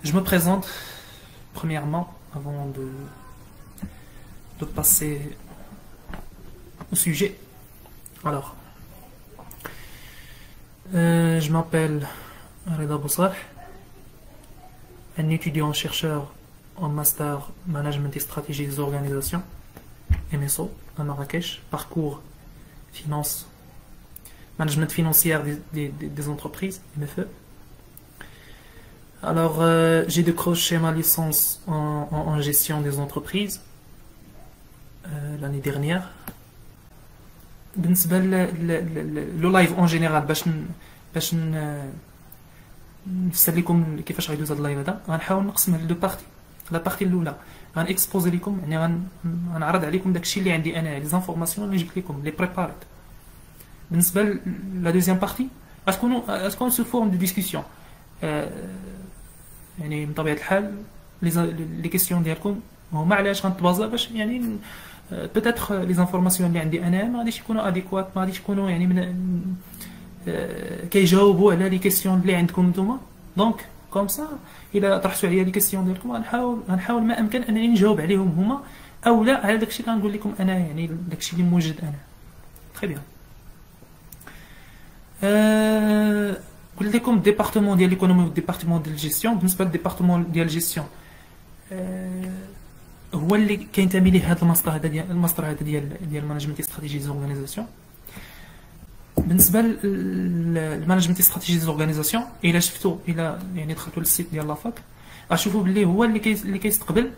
Je me présente premièrement avant de passer au sujet. Alors, je m'appelle Reda Boussar, un étudiant-chercheur en Master Management et Stratégie des Organisations, MSO, à Marrakech, parcours finance, management financier des entreprises, MFE. Alors, j'ai décroché ma licence en gestion des entreprises l'année dernière. بالنسبة لو لايف اون جينيرال باش نفسر لكم كيفاش غيدوز هذا اللايف هذا، غنحاول نقسمه لدو بارتي. لا بارتي الاولى غنكسبوزي لكم، يعني غنعرض عليكم داكشي اللي عندي انا، لي زانفورماسيون اللي جبت لكم لي بريباريت. بالنسبه لا دوزيام بارتي غتكون سو فورم دو ديسكسيون، يعني بطبيعه الحال لي كيسيون ديالكم هما علاش غنتبازا باش يعني بوتيتر لي زانفورماسيون اللي عندي انا ما غاديش يكونوا اديكوات، ما غاديش يكونوا يعني من كيجاوبوا على لي كيسيون اللي عندكم نتوما. دونك كوم سا الا طرحتوا عليا لي كيسيون ديالكم غنحاول ما امكن انني نجاوب عليهم هما او لا على داكشي اللي غنقول لكم انا، يعني داكشي اللي موجد انا. تري بيان. قلت لكم الديبارتمون ديال ليكونومي والديبارتمون ديال الجيستيون. بالنسبه للديبارتمون ديال الجيستيون هو اللي كينتمي ليه هذا الماستر هذا ديال المانجمنت استراتيجي زورغانيزاسيون. بالنسبه للمانجمنت استراتيجي زورغانيزاسيون، الا شفتوا الا يعني دخلتوا للسيت ديال لافاك غتشوفوا باللي هو اللي كيستقبل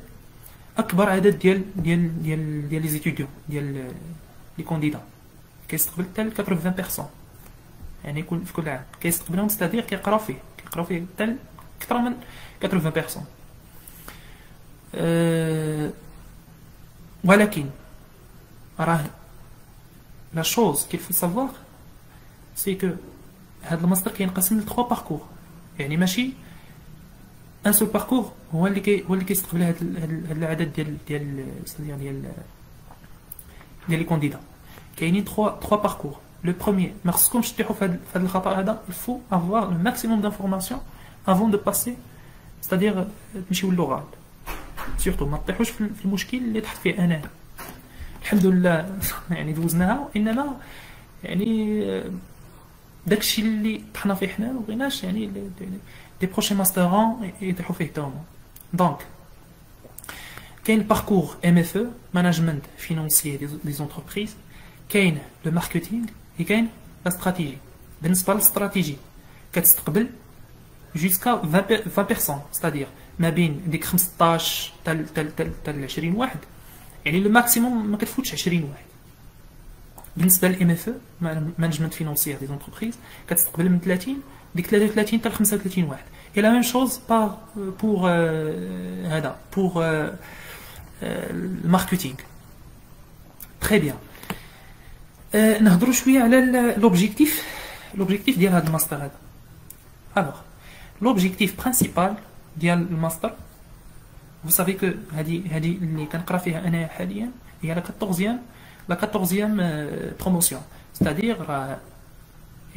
اكبر عدد ديال لي زيتيديون ديال لي كونديدا، كيستقبل حتى 80%، يعني في كل عام كيستقبلهم، ستادير كيقراو فيه حتى اكثر من 80%. ولكن راه لا شوز qu'il faut savoir c'est que هذا الماستر كينقسم ل 3 باركور، يعني ماشي ان سول باركور هو اللي كيستقبل هذا العدد ديال لي كونديدا. كاينين 3 باركور. لو بروميير ما خصكمش تطيحوا في هذا الخطا هذا، il faut avoir le maximum d'informations avant de passer، c'est-à-dire تمشيو للغات. سيرتو ما تطيحوش في المشكل اللي طحت فيه انا. الحمد لله يعني دوزناها، انما يعني داكشي اللي طحنا فيه حنا ما بغيناش يعني دي بروشين ماسترون يطيحوا فيه حتى هما. دونك كاين الباركور MFE مانجمنت فينانسيي دي زونتربريز، كاين لو ماركتينغ، كاين لا استراتيجي. بالنسبه للاستراتيجي كتستقبل جوسكا 20%، ستادير ما بين ديك 15 حتى 20 واحد، يعني لو ماكسيموم ما كتفوتش 20 واحد. بالنسبه للام اف مانجمنت فينانسيير دي زونتربريز كتستقبل من 30 ديك 33 حتى 35 واحد. اي لا ميم شوز بور هذا بور الماركتينغ. تري بيان. نهضروا شويه على لوبجيكتيف ديال هذا الماستر هذا. الوغ لوبجيكتيف برينسيبال ديال الماستر، vous savez que هذه اللي كنقرا فيها انا حاليا هي لا 14e بروموسيون، c'est-à-dire راه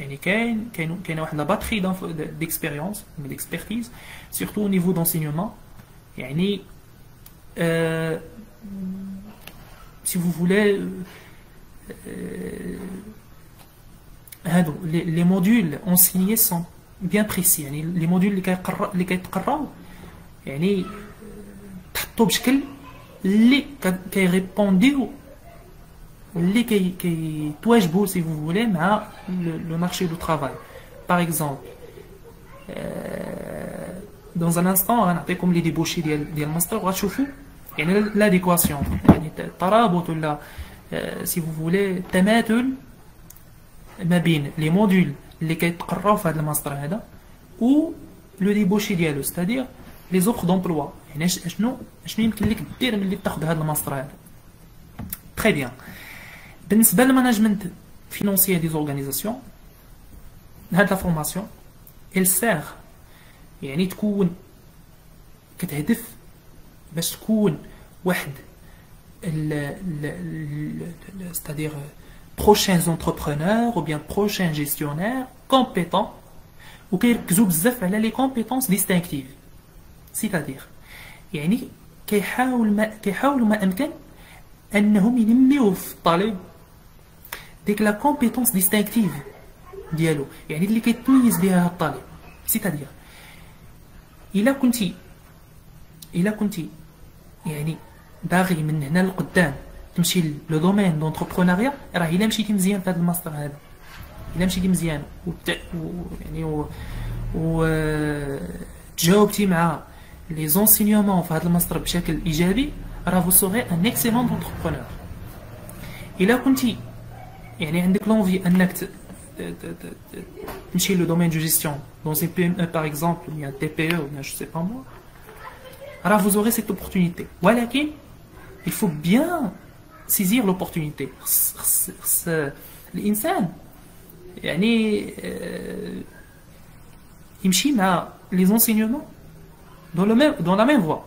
يعني كاين واحد لا باتري ديكسبيريونس ديكسبيرتيز سورتو au niveau d'enseignement. يعني si vous voulez هادو les modules enseignés sont bien précis، يعني لي موديول اللي كيتقراو يعني تحطوا بشكل اللي كيريبونديو اللي كيتواجبوا سي فو فولي مع لو مارشي دو ترافاي. باغ اكزومبل دون ان انستون غنعطيكم لي ديبوشي ديال الماستر وغتشوفوا يعني لاديكواسيون، يعني الترابط ولا سي فو فولي التماثل ما بين لي موديول اللي كيتقراو في هذا الماستر هذا و لو ديبوشي ديالو، ستادير لي زوفر دومبلوا، يعني شنو يمكن لك دير ملي تاخذ هذا الماستر هذا. تري بيان. بالنسبه للمانجمنت فينانسيير دي زورغانيزاسيون، هاد لا فورماسيون elle sert يعني تكون كتهدف باش تكون واحد c'est-à-dire prochains entrepreneurs ou bien prochains gestionnaires compétents وكيركزوا بزاف على لي compétences distinctives. سيتادير يعني كيحاولوا ما امكن انهم ينميو في الطالب ديك لا كومبيتونس ديستينكتيف ديالو، يعني اللي كيتميز بها الطالب. سيتادير الا كنتي يعني باغي من هنا لقدام تمشي لو دومين دونتربرونيا، راه الا مشيتي مزيان في هذا الماستر هذا، الا مشيتي مزيان يعني تجاوبتي مع لي زونسينيومون في هذا الماستر بشكل ايجابي، راه فو سوري ان اكسيلون دونتربرونور. الا كنتي يعني عندك لونفي انك تمشي لو دومين دو جيستيون دون سي بي ام او باغ اكزومبل، ou bien TPE ou bien je sais pas moi, alors vous aurez cette opportunité. ولكن il faut bien saisir l'opportunité. الانسان يعني يمشي مع les enseignements dans la même voie.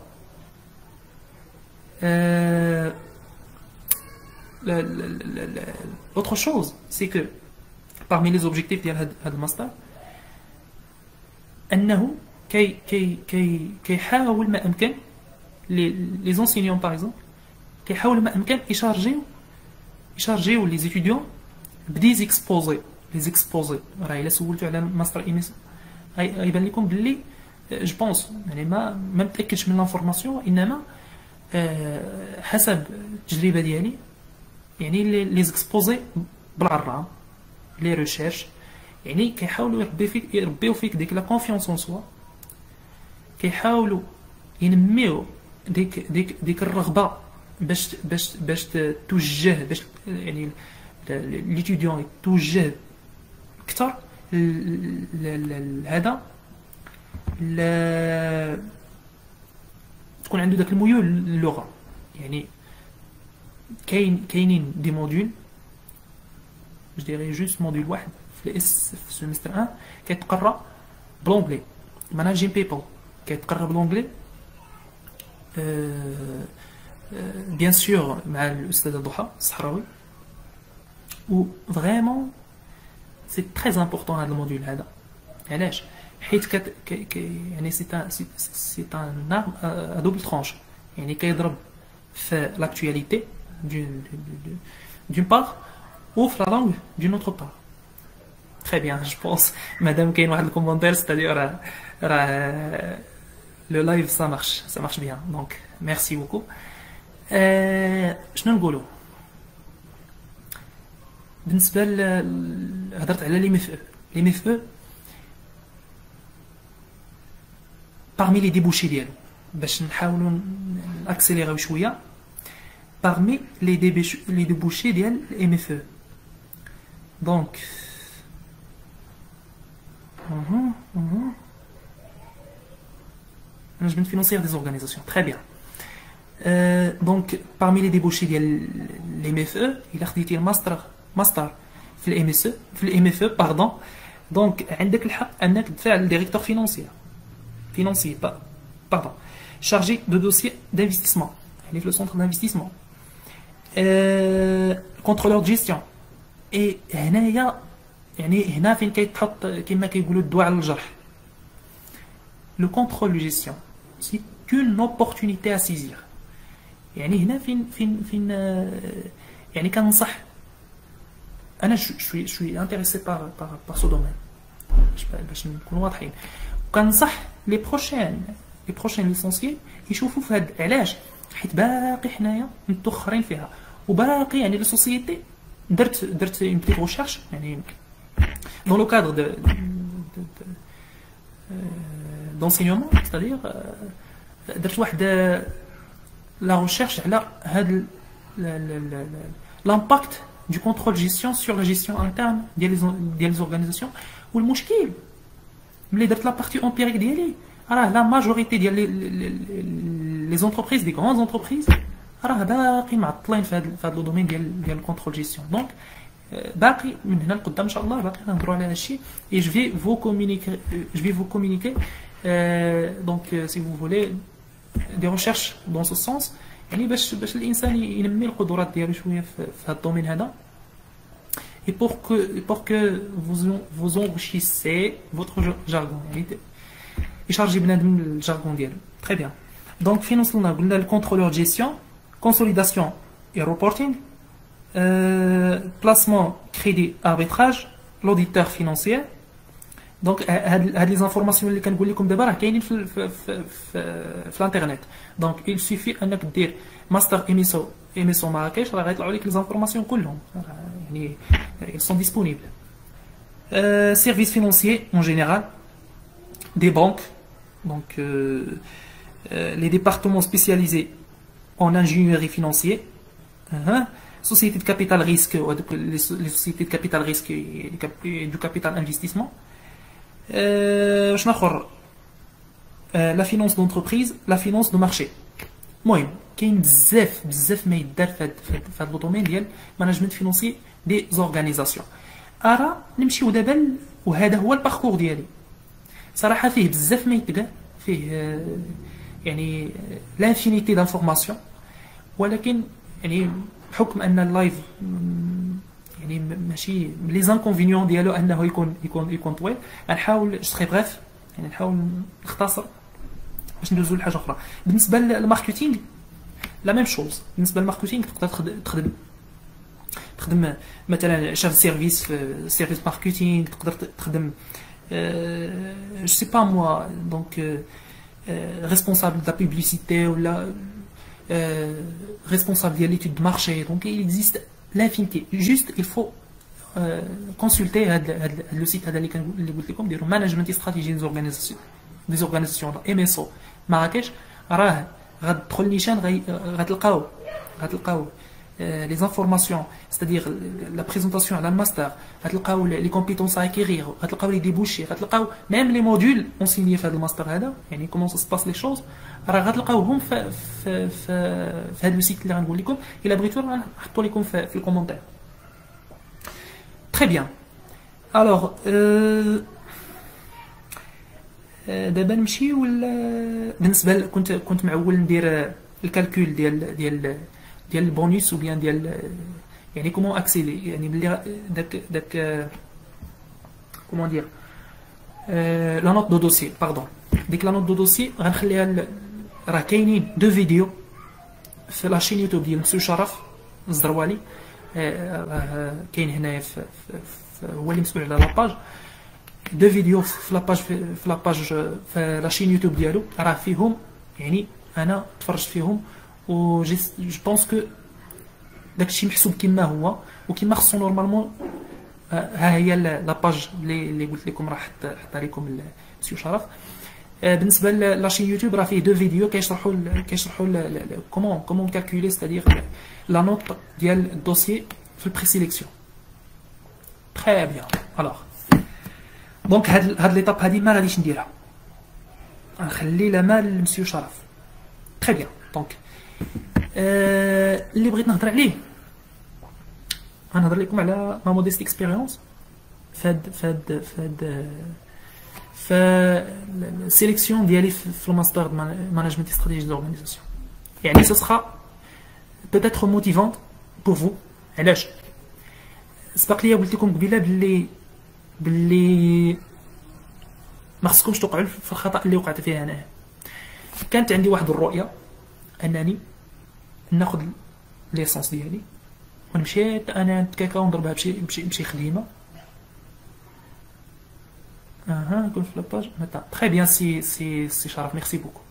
L'autre chose, c'est que parmi les objectifs de هذا الماستر انه كيحاول ما امكن les enseignants par exemple كيحاول ما امكن يشارجيو les étudiants بدي زيكسبوزي راه الا سولتو على ماستر ام اس غيبان لكم باللي جو بونس يعني ما متاكدش من لانفورماسيون، انما حسب التجربه ديالي يعني لي زيكسبوزي بالعرام لي ريشيرش يعني كيحاولوا يربيو فيك ديك لا كونفيونس اون سوا، كيحاولوا ينميو ديك الرغبه باش توجه، باش يعني ليتيديون يتوجه اكثر هذا تكون عنده داك الميول للغه. يعني كاينين دي موديول، جو ديري جوست موديول واحد في الاس في سيمستر 1 كيتقرا بلونجلي، ماناجين بيبل كيتقرا بلونجلي بيان سور مع الاستاذه ضحى الصحراوي. و فريمون سي تري امبورطون هذا الموديول هذا. علاش؟ حيت يعني سي ان ارم ا دوبل ترونش، يعني كيضرب في لاكtualité d'une part ou في la langue d'une autre part. Très bien, je pense. Madame كاين واحد الكومونتير c'est-à-dire راه le live ça marche bien. Donc merci beaucoup. شنو نقولوا بالنسبه هضرت على لي ميف او parmi les débouchés ديالو باش نحاولوا ناكسيليريو شويه. parmi les débouchés ديال MFE donc management financier des organisations, très bien. Donc parmi les débouchés ديال MFE il خديتي الماستر في الMSE في الMFE pardon. donc عندك الحق انك تدفع للديريكتور financier pardon chargé de dossier d'investissement يعني في le centre d'investissement, contrôleur de gestion. et هنايا يعني هنا فين كيتحط كما كيقولوا الدواء على الجرح. le contrôle de gestion c'est une opportunité à saisir. يعني هنا فين يعني كنصح انا شوي انتريسي par ce domaine باش نكونوا واضحين. وكنصح لي بروشين ليسونسيي يشوفوا في هاد. علاش؟ حيت باقي حنايا متاخرين فيها، وباقي يعني لي سوسيتي درت اون بيتيت ريشيرش يعني dans le cadre d'enseignement, c'est-à-dire درت واحد لا ريشيرش على هاد l'impact du contrôle gestion sur la gestion interne ديال les organisations. والمشكل ملي درت لا بارتي امبيريك ديالي راه لا ماجوريتي ديال لي زونتربريز دي غران زونتربريز راه باقي معطلين في هذا الدومين ديال الكونترول جيستيون. دونك باقي من هنا لقدام ان شاء الله باقي نهضروا على هذا الشيء. et je vais vous communiquer donc si vous voulez des recherches dans ce sens يعني باش الانسان ينمي القدرات ديالو شويه في هذا الدومين هذا. et pour que vous enrichissez votre jargon يعني يشارجي بنادم الجارغون ديالو. تري بيان. دونك فين وصلنا؟ قلنا الكونترولور جيستيون، كونسوليداسيون et reporting, placement, crédit, arbitrage, l'auditeur financier. Donc, les informations اللي كنقول لكم دابا راه كاينين في الانترنت. Donc, il suffit انك دير ماستر ايميسو مراكش راه غيطلعوا لك لي زانفورماسيون كلهم. يعني ils sont disponibles. Services financiers en général, des banques, donc les départements spécialisés en ingénierie financière. Société de capital risque, les sociétés de capital risque et du capital investissement. La finance d'entreprise, la finance de marché. المهم كاين بزاف ما يدار في هذا الدومين ديال مانجمنت فينانسي دي زورغانيزاسيون. ارا نمشيو دابا وهذا هو الباركور ديالي. صراحه فيه بزاف ما يتقال، فيه يعني لانفينيتي دانفورماسيون، ولكن يعني بحكم ان اللايف يعني ماشي لي زانكونفينيون ديالو انه يكون طويل، غنحاول سخي بغيف يعني نحاول نختصر باش ندوزو لحاجه اخرى. بالنسبه للماركتينغ لا ميم شوز. بالنسبه للماركتينغ تقدر تخدم مثلا شاف سيرفيس في سيرفيس ماركتينغ، تقدر تخدم جو سي با موا دونك ريسبونسابل دا بوبليسيتي ولا responsable de l'étude de marché. Donc il existe l'infinité. Juste il faut consulter le site اللي قلت لكم ديروا مانجمنت استراتيجي des organisations MSO Marrakech. راه غتدخل نيشان غتلقاو les informations, c'est-à-dire la présentation على الماستر، غتلقاو les compétences à acquérir، غتلقاو les débouchés، غتلقاو même les modules enseignés في هذا الماستر هذا، يعني comment ça se passe les choses، راه غتلقاوهم في هذا السيت اللي غنقول لكم. الا بغيتو نحطوا لكم في الكومونتير. très bien. alors دابا نمشي ولا بالنسبه كنت معول ندير الكالكول ديال البونus ou bien ديال يعني comment accéder يعني ملي داك comment dire la note de dossier pardon. ديك لا نوت دو دوسي غنخليها راه كاينين دو فيديو في لاشين يوتيوب ديال مسيو شرف الزروالي، كاين هنايا هو اللي مسؤول على لاباج. دو فيديو في لاباج في لاشين يوتيوب ديالو راه فيهم يعني انا تفرجت فيهم و جو بونس كو داكشي محسوب كما هو وكما خصو نورمالمون. ها هي لاباج اللي قلت لكم راه حطها لكم مسيو شرف. بالنسبه لاشين يوتيوب راه فيه دو فيديو كيشرحوا كومون كالكولي ستادير لا نوت ديال الدوسيي في البريسيليكسيون. تري بيان. الوغ دونك هاد ليطاب هادي ما غاديش نديرها، نخلي لا مال لمسيو شرف. تري بيان. دونك اللي بغيت نهضر عليه غنهضر لكم على ما موديست اكسبيريونس في السيليكسيون ديالي في الماستر مانجمنت استراتيجي دورغانيزاسيون. يعني سو سخا بوتيتر موتيفونت بور فو. علاش؟ سبق لي قلت لكم قبيله باللي ما خصكمش توقعوا في الخطا اللي وقعت فيه انايا. كانت عندي واحد الرؤيه انني ناخذ ليسونس ديالي ونمشي انا نتكاكا ونضربها بشي خديمه. نكون في لاباج متى. تري بيان سي شرف، ميرسي بوكو.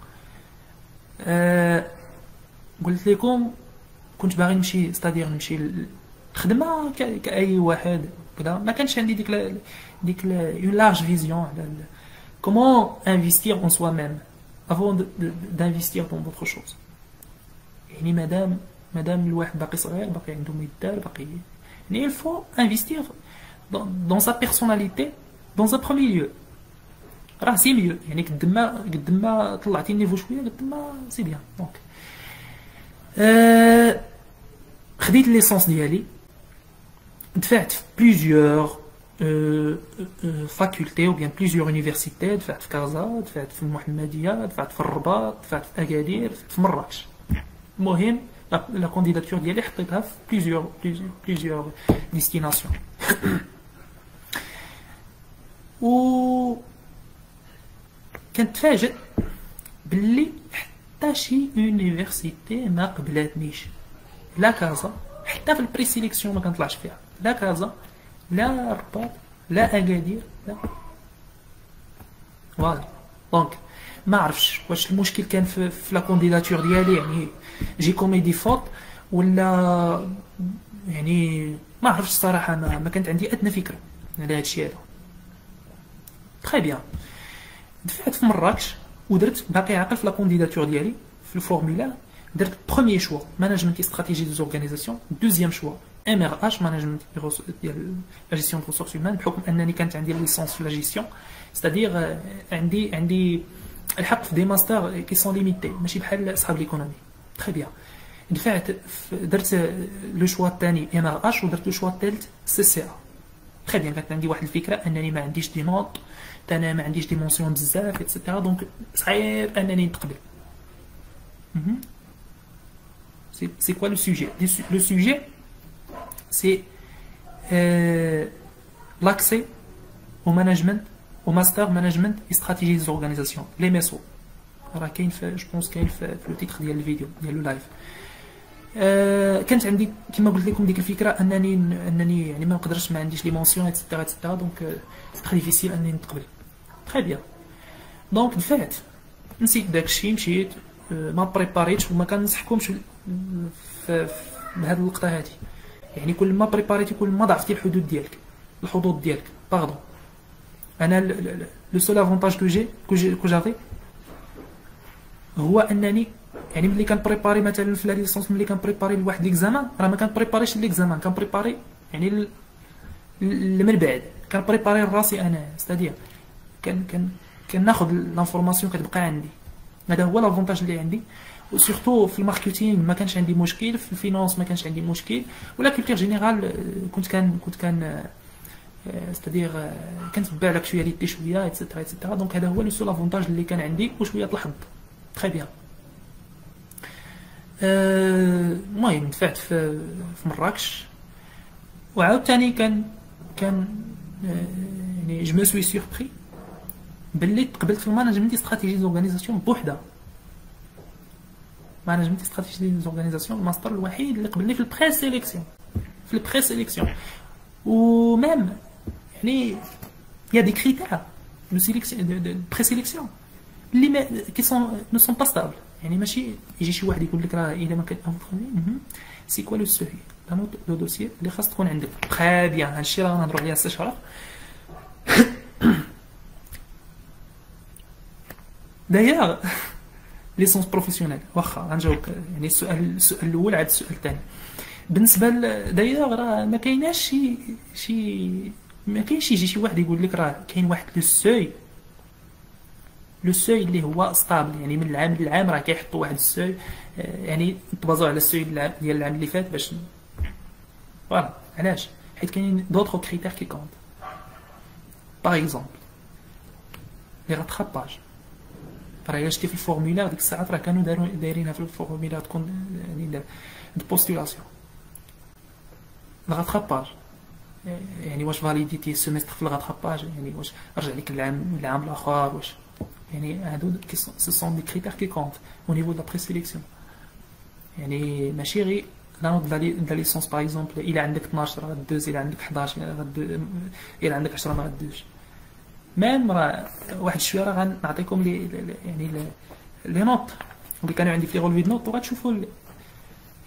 قلت لكم كنت باغي نمشي ستادير نمشي الخدمه كاي واحد كذا. ما كانش عندي ديك اون لارج فيزيون على كومون انفيستير اون سوا ميم افون دانفيستير دون دوطخ شوز. يعني مادام الواحد باقي صغير باقي عنده ما يدار باقي يعني il faut investir dans sa personnalité dans un premier lieu. راه سي ميو يعني قد ما طلعتي النيفو شويه قد ما سي بيان. دونك خديت الليسونس ديالي، دفعت في بليزيور فاكولتي او بيان بليزيور يونيفرسيتي. دفعت في كازا، دفعت في المحمديه، دفعت في الرباط، دفعت في اكادير، دفعت في مراكش. المهم لا كونديداتور ديالي حطيتها في بليزيور ديستيناسيون. و كنتفاجئ باللي حتى شي يونيفرسيتي ما قبلاتنيش، لا كازا حتى في البري سيليكسيون ما كنطلعش فيها، لا كازا لا الرباط لا اكادير لا. فوالا دونك ما عرفتش واش المشكل كان في لا كونديداتور ديالي، يعني جي كوميدي فوت ولا يعني ما عرفتش الصراحه. ما كانت عندي ادنى فكره على هادشي هذا. تري بيان دفعت في مراكش ودرت باقي عاقل في لا كونديداتور ديالي في الفورمولار. درت بروميير شوا ماناجمنت استراتيجي دو زورغانيزاسيون، دوزيام شوا ام ار اش ماناجمنت ديال لا جيستيون دو ريسورس هيومان، بحكم انني كانت عندي ليسونس في لا جيستيون، ستادير عندي الحق في دي ماستر كي سون ليميتي ماشي بحال صحاب ليكونومي. تري بيان دفعت درت لو شوا الثاني ام ار اش ودرت لو شوا الثالث سي سي ا. تري بيان كانت عندي واحد الفكره انني ما عنديش دي نوت، انا ما عنديش دي مونسيون بزاف ايتترا، دونك صعيب انني نتقبل. C'est quoi le sujet? Le sujet, c'est l'accès au management, au master management et stratégie des organisations, les MSO. Je pense qu'il y a le titre de la vidéo, de la live. كانت عندي كما قلت لكم ديك الفكره انني يعني ما نقدرش، ما عنديش لي مونسيون ايتترا دونك سي تري ديفيسيل انني نتقبل. تري بيان دونك دفعت نسيت داكشي، مشيت ما بريباريتش وما كنصحكمش في هذه اللقطه هذه. يعني كل ما بريباريتي كل ما ضعفتي الحظوظ ديالك باردون. انا لو سول افونتاج كو جافي هو انني يعني ملي كنبريباري مثلا في لا ليسونس، ملي كنبريباري لواحد ليكزامان راه ما كنبريباريش ليكزامان، كنبريباري يعني من بعد كنبريباري راسي انا، ستادير كناخذ لانفورماسيون كتبقى عندي. هذا هو لافونتاج اللي عندي. وسورتو في الماركتينغ ما كانش عندي مشكل، في الفينانس ما كانش عندي مشكل، ولا كولتور جينيرال كنت كان ستادير كنتبع لاكتواليتي شويه ايتترا. دونك هذا هو لو سول افونتاج اللي كان عندي وشويه الحظ. تري بيان المهم دفعت في مراكش، وعاود ثاني كان يعني جو مو سوي سوربري باللي تقبلت في المانجمنت استراتيجي زورغانيزاسيون بوحدها. مانجمنت استراتيجي زورغانيزاسيون الماستر الوحيد اللي قبلني في البري سيليكسيون. وميم يعني يا دي كريتير دو سيليكسيون دو بري سيليكسيون اللي ما كي سون نو سون با ستابل. يعني ماشي يجي شي واحد يقول لك راه الا ما كان سي كوا لو سوي لا نوت دو دوسيي اللي خاص تكون عندك. تري بيان هادشي راه نهضروا عليه استشراف. دايوغ ليسونس بروفيسيونيل واخا غنجاوبك يعني السؤال الاول عاد السؤال الثاني. بالنسبه دايوغ راه ما كايناش ما كاينش يجي شي واحد يقول لك راه كاين واحد لو سوي اللي هو ستابل، يعني من العام للعام راه كيحطوا واحد السوي، يعني نتبازوا على السوي ديال العام اللي فات باش فوالا. علاش؟ حيت كاينين دوطخ كريتير كي كونط. باغ اكزومبل لي راتراباج، راه الا شتي في الفورمولار ديك الساعات راه كانوا دايرينها في الفورمولار تكون يعني دو بوستولاسيون. الغاتراباج يعني واش فاليديتي السيمستر في الغاتراباج، يعني واش رجع لك العام الاخر، واش يعني هادو سو سون دي كريتير كي كونط او نيفو دو بري سيليكسيون. يعني ماشي غير لا نوت دا ليسونس باغ اكزومبل الا عندك 12 غدوز، الا عندك 11 الا عندك 10 ما غدوش. ميم راه واحد شويه راه غنعطيكم لي يعني لي نوت اللي كانوا عندي في لي رولفي دو نوت، وغتشوفوا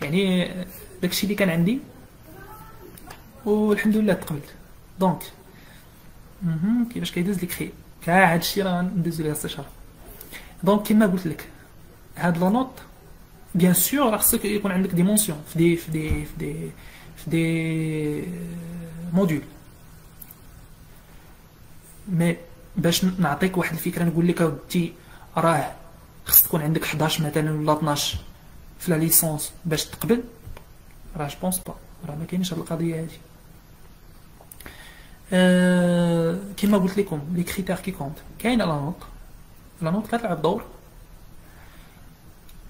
يعني داكشي اللي كان عندي والحمد لله تقبلت. دونك كيفاش كيدوز لك خير كاع هادشي راه ندوزو ليه استشاره. دونك كما قلت لك هاد لا نوت بيان سور راه خصك يكون عندك دي مونسيون في دي موديول. مي باش نعطيك واحد الفكره نقول لك اودي راه خص تكون عندك 11 مثلا ولا 12 في لا ليسونس باش تقبل، راه جو بونس با، راه ما كاينش هاد القضيه هادي. كما قلت لكم لي كريتير كي كونط، كاين لا نوت كتلعب دور،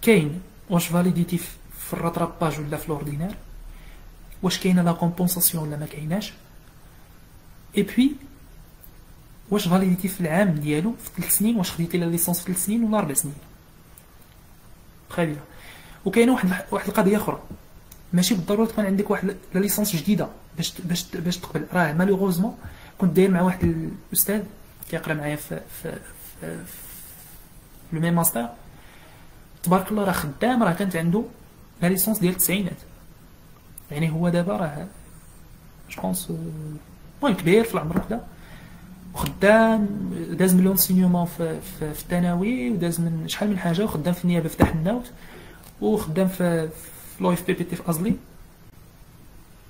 كاين واش فاليديتي في الراتراباج ولا في لوردينير، واش كاينه لا كومبونساسيون ولا ما كايناش، اي بوي واش فاليديتي في العام ديالو في 3 سنين، واش خديتي لا ليسونس في 3 سنين ولا 4 سنين. تخي بيان. وكاينه واحد القضيه اخرى، ماشي بالضروره تكون عندك واحد لا ليسونس جديده باش تقبل. راه مالوغوزمون كنت داير مع واحد الاستاذ كيقرا معايا في لو ميم ماستر، تبارك الله راه خدام، راه كانت عنده لا ليسونس ديال التسعينات. يعني هو دابا راه جو بونس المهم كبير في العمر وكذا، وخدام، داز من لونسينيومون في الثانوي، وداز من شحال من حاجه، وخدام في النيابه في تحناوت، وخدام في لو اف بي بي تي في ازلي،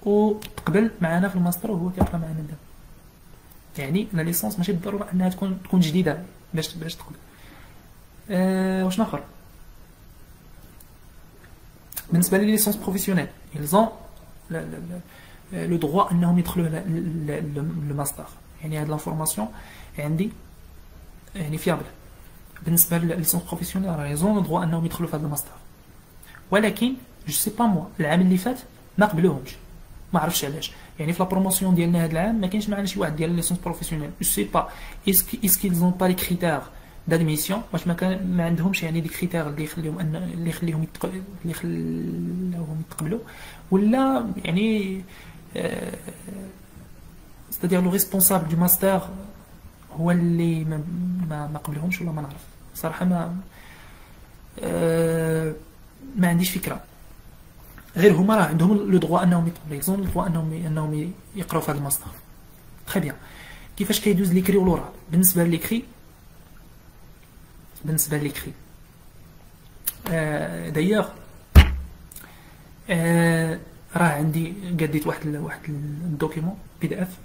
وتقبل معنا في الماستر وهو كيقرا معنا دابا. يعني لا ليسونس ماشي بالضروره انها تكون جديده باش تقبل. واش اخر بالنسبه لي ليسونس بروفيسيونيل، ils ont لو droit انهم يدخلوا لو ماستر. يعني هاد لافورماسيون عندي يعني فيابل. بالنسبه للليسونس بروفيسيونيل راه ils ont لو droit انهم يدخلوا في هذا الماستر، ولكن جو سي با موا العام اللي فات ما قبلوهمش، ما عرفتش علاش. يعني في لا بروموسيون ديالنا هذا العام ما كاينش معنا شي واحد ديال ليسونس بروفيسيونيل. جو سي با اسكو ils ont pas les critères d'admission، واش ما عندهمش يعني دي كريتير اللي يخليهم يتقبلوا، ولا يعني c'est-à-dire لو ريسبونسابل دو ماستر هو اللي ما قبلهمش، ولا ما نعرف صراحه. ما عنديش فكره. غير هما راه عندهم لو دروا انهم يطلبوا، يزون لو دروا انهم يقراو في هذا الماستر. تري بيان. كيفاش كيدوز ليكري ولورال؟ بالنسبه لليكري دايوغ راه عندي قديت واحد الدوكيمون بي دي اف،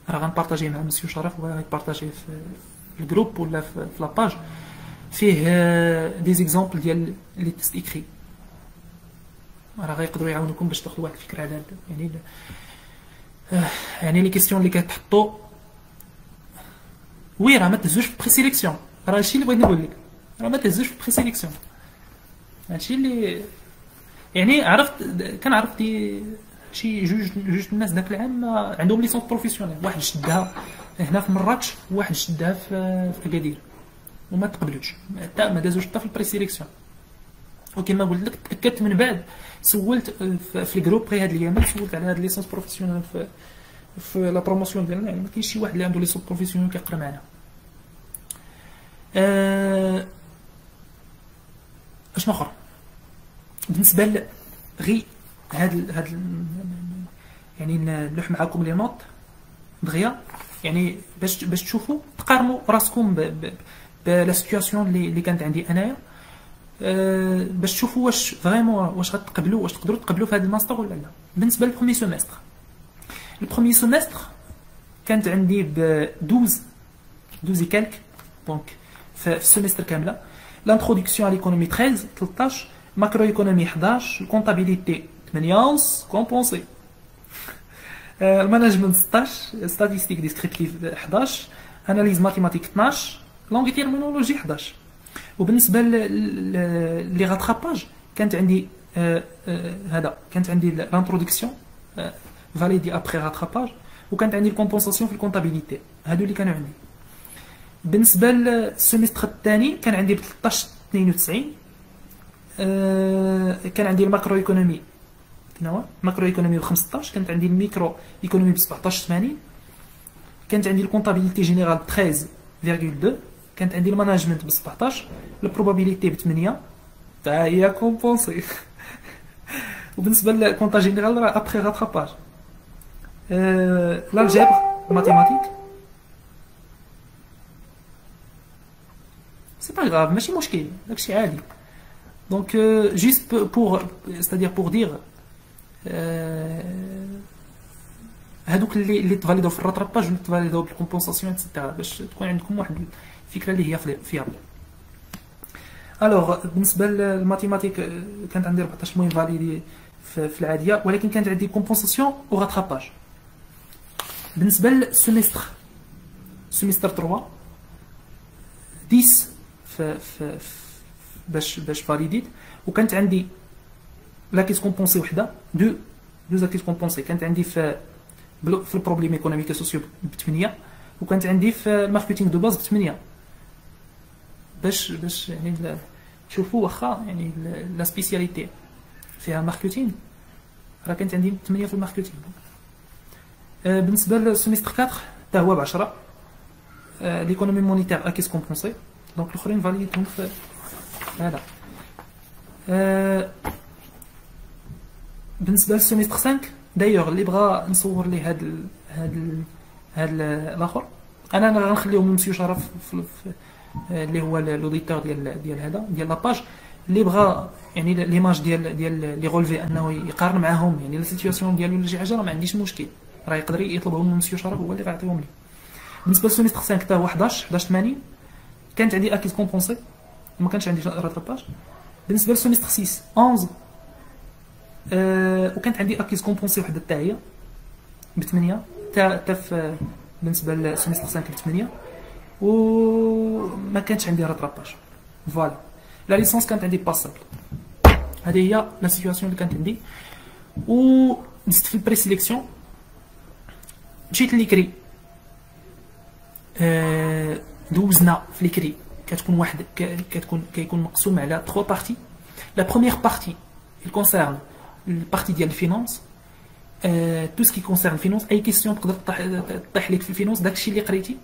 راه غنبارطاجيه مع مسيو شرف، وغيبارطاجيه في الجروب ولا في لاباج، فيه دي زيكزامبل ديال لي تيست ايكري، راه غيقدروا يعاونوكم باش تاخذوا واحد الفكره على يعني لي كيسيون اللي كتحطوا. وي راه ما تهزوش في بري سيليكسيون، راه هادشي اللي بغيت نقول لك، راه ما تهزوش في بري سيليكسيون. هادشي اللي يعني كنعرف شي جوج الناس داك العام عندهم ليسونس بروفيسيونيل، واحد شدها هنا في مراكش وواحد شدها في اكادير، وما تقبلوش حتى ما دازوش حتى في البري سيليكسيون. وكما قلت لك تاكدت من بعد، سولت في الجروب غير هاد الايامات، سولت على هاد ليسونس بروفيسيونيل في لا بروموسيون ديالنا، يعني ما كاينش شي واحد اللي عنده ليسونس بروفيسيونيل كيقرا معنا. اشنو اخر بالنسبه غي هاد يعني نلوح معاكم لي نوت دغيا، يعني باش تشوفوا تقارنوا راسكم لا سيتوياسيون اللي كانت عندي انايا، باش تشوفوا واش فريمون واش غتقبلوا، واش تقدروا تقبلوا في هذا الماستر ولا لا. بالنسبه للبروميي سيمستر، البروميي سيمستر كانت عندي ب 12 كالك، دونك في السيمستر كامله. لانتروداكسيون على ليكونومي 13 ماكرو ايكونومي 11 كونطابيليتي 8 كومبونسي، المانجمنت 16 ستاتيستيك ديسكريبتيف 11 اناليز ماتيماتيك 12 لونغ تيرمينولوجي 11. وبالنسبه لي غاتراباج كانت عندي كانت عندي لانتروداكسيون فاليدي ابري غاتراباج، وكانت عندي الكومبونساسيون في الكونطابيليتي، هادو اللي كانوا عندي. بالنسبه للسيمستر الثاني كان عندي ب 13 92، كان عندي الماكرو ايكونومي ماكرو ايكونومي ب 15، كانت عندي الميكرو ايكونومي ب 17 80، كانت عندي الكونطابيليتي جينيرال 13.2، كانت عندي الماناجمنت ب 17، البروبابيليتي ب 8 تا هي كومبونسي. وبالنسبه للكونطا جينيرال راه ابخي غاتراباج. l'algèbre mathématique c'est pas grave ماشي مشكل داكشي عادي. دونك جيست بور c'est-à-dire pour dire هادوك اللي تفاليدو في الراتراباج واللي تفاليدو بالكومبونساسيون اكسيتيرا، باش تكون عندكم واحد الفكره اللي هي فيابل. الوغ بالنسبه للماتيماتيك كانت عندي 14 موين فاليدي في العاديه، ولكن كانت عندي كومبونساسيون وغاتراباج. بالنسبه للسيمستر سيمستر 3 10 في باش فاليديت، وكانت عندي لاكيس كومبونسي وحده دو لاكيس كومبونسي، كانت عندي في البروبليم ايكونوميك سوسيو ب 8، وكانت عندي في الماركتينغ دو باز ب8 باش يعني شوفوا واخا يعني لا سبيسياليتي فيها ماركتينغ راه كانت عندي 8 في الماركتينغ. بالنسبه للسيمستر 4 حتى هو ب 10. ليكونومي مونيتير اكيس كومبونسي دونك الاخرين فاليدهم في هذا. بالنسبه للسيمستر 5 دايوغ اللي بغى نصور ليه هاد الاخر انا غنخليهم لمسيو شرف اللي هو لوديتور ديال هذا ديال لاباج اللي بغى يعني ليماج ديال لي غولفي انه يقارن معاهم يعني لا سيتوياسيون ديالو ولا شي حاجه، راه ما عنديش مشكل، راه يقدر يطلبهم من مسيو شرف هو اللي غيعطيهم ليه. بالنسبه للسيمستر 5 حتى هو 11.80 كانت عندي اكيد كومبونسي وما كانش عندي راتراباج. بالنسبه للسيمستر 6 11 وكانت عندي اكيز كومبونسي وحده حتى هي ب8 حتى في بالنسبه للسيمستر 5 ب8 وما كانش عندي راتراباج. فوالا لا ليسونس كانت عندي باسابل. هذه هي لا سيتوياسيون اللي كانت عندي. و نزت في البري سيليكسيون مشيت ليكري. دوزنا في ليكري كتكون واحد كيكون مقسوم على 3 بارتي. لا بروميير بارتي il concerne البارتي ديال الفينانس. تو سكي كونسيرن الفينانس اي كيسيون تقدر طيح لك في الفينانس داكشي اللي قريتي،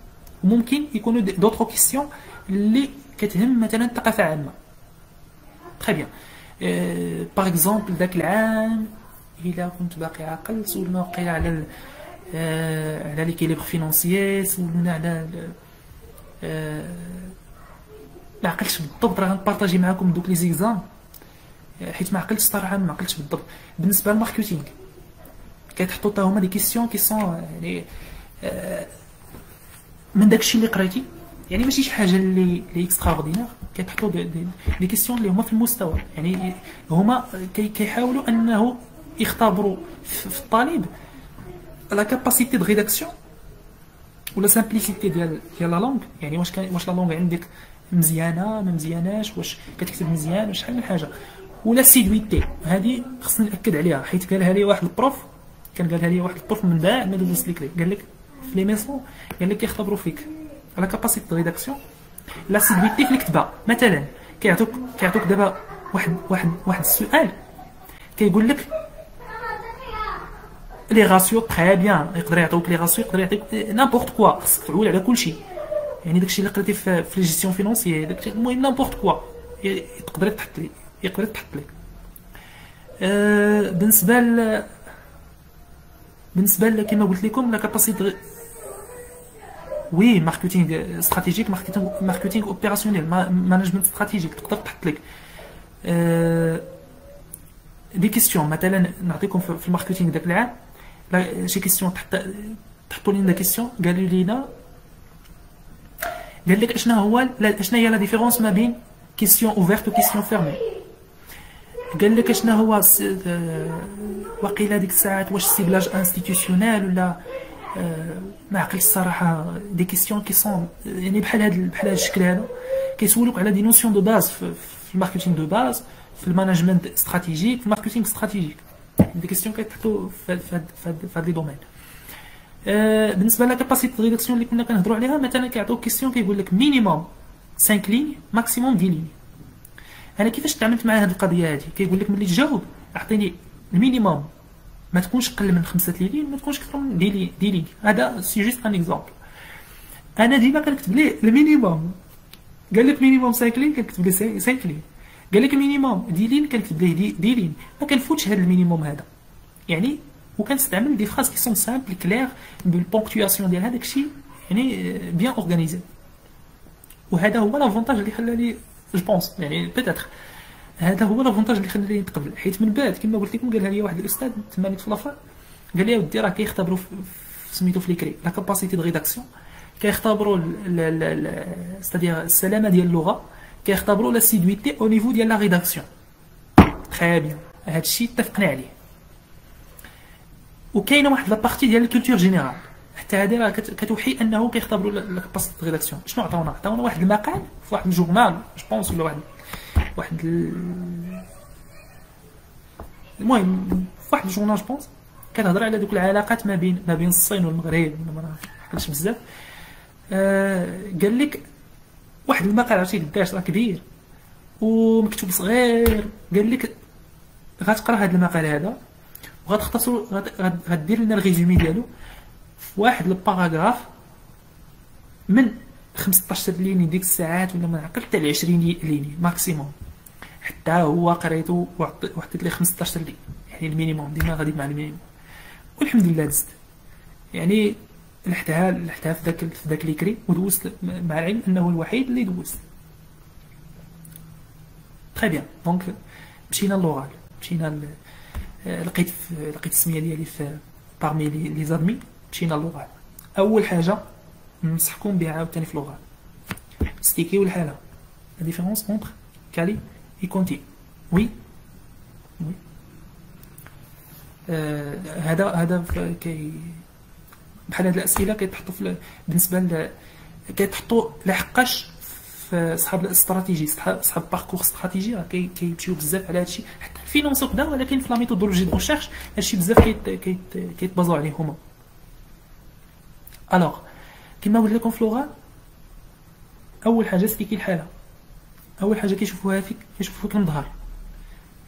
وممكن يكونوا دوطرو كيسيون اللي كتهم مثلا الثقافه عامه. تري بيان. باغ اكزومبل داك العام الا كنت باقي عاقل سولنا وقيلا على ليكيليبر فينانسيي، سولنا على ما عقلتش بالضبط، راه غنبارطاجي معكم دوك لي زيكزام حيت ما عقلتش صراحه، ما عقلتش بالضبط. بالنسبه للماركتينغ كيتحطوا حتى هما دي كيسيون كي سون يعني من داكشي اللي قريتي، يعني ماشي شي حاجه اللي اكستراوردينير. كيتحطوا دي كيسيون اللي هما في المستوى، يعني هما كيحاولوا انه يختبروا في الطالب لا كاباسيتي دو ريداكسيون ولا سامبليسيتي ديال لا لونغ، يعني واش لا لونغ عندك مزيانه ما مزياناش، واش كتكتب مزيان، واش شحال من حاجه. ولا سيدويتي هذه خصني ناكد عليها حيت قالها لي واحد البروف، قالها لي واحد البروف من بعد ما دوزت ليك، قال لك في لي ميسون قال لك كيختبروا فيك على كاباسيتي دو ريداكسيون لا سيدويتي في الكتابه. مثلا كيعطوك دابا واحد السؤال كيقول لك لي راسيو تري بيان، يقدر يعطوك لي راسيو، يقدر يعطيك نامبورط كوا، خصك تعول على كلشي، يعني داكشي اللي قريتي في لي جيستيون فينونسيي داكشي المهم نامبورط كوا يقدر يتحط لك. بالنسبه كما قلت لكم لا كاباسيتي وي ماركتينغ استراتيجيك، ماركتينغ اوبيراسيونيل، مانجمنت استراتيجيك تقدر تحط لك دي كيسيون. مثلا نعطيكم في الماركتينغ داك العام شي كيسيون تحطوا لنا كيسيون قالوا لينا قال لك اشنا هي لا ديفيرونس ما بين كيسيون اوفيرت و كيسيون فيرمي. قال لك اشنا هو وقيله ديك الساعات واش سيبلاج انستيتيوشنال ولا ما عقلتش الصراحه. دي كيسيون كي سون يعني بحال هذا الشكل هذا كيسولوك على دي نوسيون دو باز في الماركتينغ دو باز، في المانجمنت استراتيجيك، في الماركتينغ استراتيجيك. دي كيسيون كيتحطوا في هاد لي دومين. بالنسبه لا كاباسيتي دو ريداكسيون اللي كنا كنهضروا عليها، مثلا كيعطوك كيسيون كيقول لك مينيموم 5 لين ماكسيموم 10 لين. انا كيفاش تعاملت مع هذه القضيه هذه؟ كيقول لك ملي تجاوب اعطيني المينيموم ما تكونش اقل من 5 لين، ما تكونش اكثر من 10 لين. هذا سي جوست ان اكزومبل. انا ديما كنكتب ليه المينيموم. قال لك مينيموم 5 لين كنكتب ليه 5 لين، قال لك مينيموم 10 لين كنكتب ليه 10 لين. ما كنفوتش هذا المينيموم هذا يعني. وكنستعمل دي فراز كي سون سامبل كلير بالبونكتواسيون ديال هذاك الشيء، يعني بيان اورغانيزي. وهذا هو لافونتاج اللي خلاني جو بونس يعني بيتيتر هذا هو لافونتاج اللي خلاني نتقبل. حيت من بعد كما قلت لكم قالها لي واحد الاستاذ تما في لافا، قال لي ودي راه كيختبروا سميتو في ليكري لا كاباسيتي دو ريداكسيون، كيختبروا ستادير السلامه ديال اللغه، كيختبروا لا سيدويتي او نيفو ديال لا ريداكسيون. تري بيان هذا الشيء اتفقنا عليه. وكاينه واحد لابارتي ديال الكولتور جينيرال حتى هذه راه كتوحي انه كيختبروا لا كاباسيتي دو ريداكسيون. شنو عطاونا واحد المقال في واحد الجورنال جو بونس ولا واحد المهم في واحد الجورنال جو بونس كتهضر على دوك العلاقات ما بين الصين والمغرب، ما عقلتش بزاف. قال لك واحد المقال عرفتي قداش راه كبير ومكتوب صغير، قال لك غتقرا هذا المقال هذا وغتختصر، غدير لنا الريزومي ديالو في واحد الباراغراف من 15 ليني ديك الساعات ولا ما نعقل حتى ل 20 ليني ماكسيموم. حتى هو قريته وحطيت ليه 15 لين، يعني المينيموم ديما غادي مع المينيموم، والحمد لله دزت. يعني لحتها في ذاك ليكري ودوزت، مع العلم انه الوحيد اللي دوزت. تري بيان. دونك مشينا للوغال، مشينا لقيت السميه ديالي في بارمي لي زادمي، مشينا للوغال. اول حاجه ننصحكم بها عاوتاني في اللغه، ستيكيو الحاله، لا ديفيرونس اونتر كالي اي كونتي. وي وي هذا كي بحال هاد الاسئله كيتحطوا في بالنسبه كيتحطوا لحقاش في صحاب الاستراتيجي، صحاب باركور استراتيجي راه كيمشيو بزاف على هادشي، حتى الفينونس وكذا، ولكن في لا ميثودولوجي دو ريشيرش هادشي بزاف كيتبازاو عليه هما. الوغ كما قلت لكم في اللغه، اول حاجه ستيكي الحاله، اول حاجه كيشوفوها فيك من الظهر،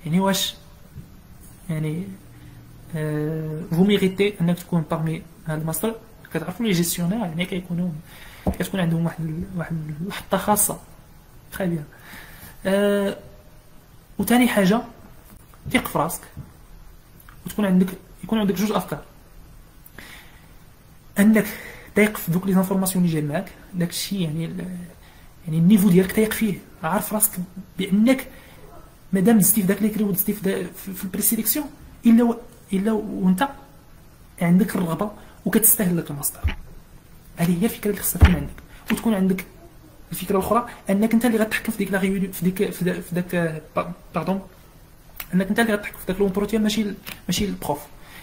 يعني واش يعني فو ميريتي انك تكون بارمي هاد الماستر. كتعرفوا لي جيستيونير يعني كتكون عندهم واحد الحطه خاصه. تري بيان. وثاني حاجه ثق في راسك، وتكون يكون عندك جوج افكار، انك تايق في دوك لي زانفورماسيون اللي جايه معاك، داكشي يعني النيفو ديالك تايق فيه، عارف راسك بانك مادام دزتي في داك ليكري ودزتي في البريسيليكسيون الا وانت عندك الرغبه وكتستاهل داك الماستر. هذه هي الفكره اللي خصها تكون عندك، وتكون عندك الفكره الاخرى انك انت اللي غتحكم في ديك لا في داك باردون، انك انت اللي غتحكم في داك لونتروتيان، ماشي البروف.